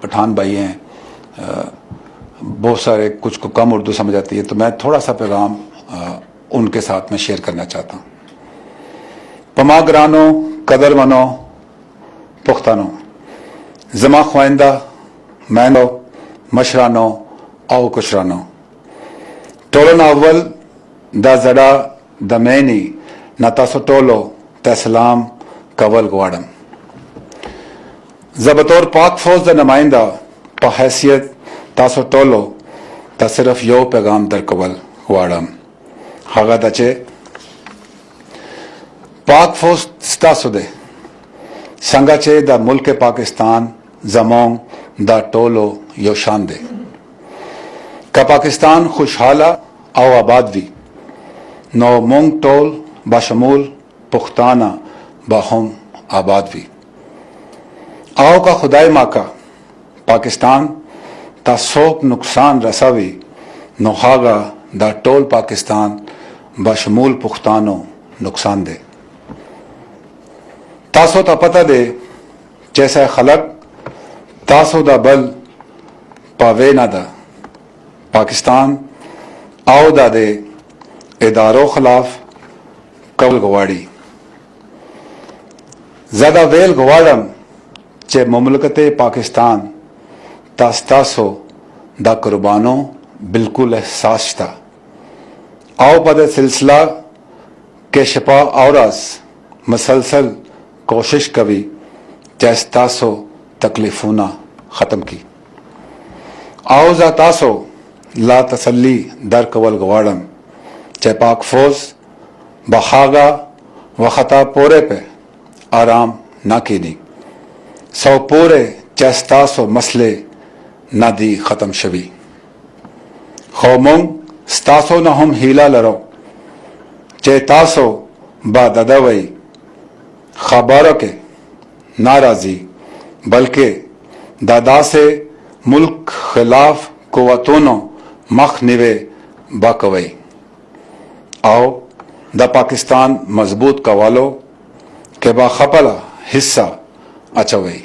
पठान भाई हैं, बहुत सारे कुछ को कम उर्दू समझ आती है, तो मैं थोड़ा सा पैगाम उनके साथ में शेयर करना चाहता हूँ। पमा ग्रानो कदर मनो पुख्तानो जमा ख्वाइंदा मैनो मशरानो आओ कुशरानो टोलन अव्वल दा जड़ा द मैनी न तासो टोलो तसलाम कवल गवाड़म जबतौर पाक फौज द नुमाइंदा पहैसियत तासो टोलो ता सिर्फ यो पैगाम दर कवल गवाड़म हागा दचे पाक फौज तासो दे संगाचे द मुल्क पाकिस्तान जमोंग द टोलो यो शान दे का पाकिस्तान खुशहाला आओ आबाद भी नौ मोंग टोल बाशमूल पुख्ताना बाहुम आबाद भी आओ का खुदाई माका पाकिस्तान ता सोक नुकसान रसावी नोहागा दा टोल पाकिस्तान बाशमूल पुख्तानो नुकसान दे तासो ता पता दे जैसा खलक तासो दा बल पावे ना दा पाकिस्तान आओ दा दे इदारों खिलाफ कवल गवाड़ी ज्यादा वेल गवाड़म चे मुमलकत पाकिस्तान तास्तासो दा कुर्बानो बिल्कुल एहसास था आओ पद सिलसिला के शपा औरस मसलसल कोशिश कभी जैस्तासो तकलीफूना ख़त्म की आओ जातासो ला तसल्ली दर कवल गवाड़म चे पाक फौज बहागा व खता पोरे पे आराम ना कीनी सौ पूरे चैस्तासो मसले ना दी ख़त्म शवी खौमुंग स्तासो न हम हीला लरो चेतासो बाददवई खबारों के नाराजी बल्कि दादा से मुल्क खिलाफ कुव्वतों मख निवे बाकवई आओ द पाकिस्तान मजबूत कवालो के बाखपला हिस्सा अचवई।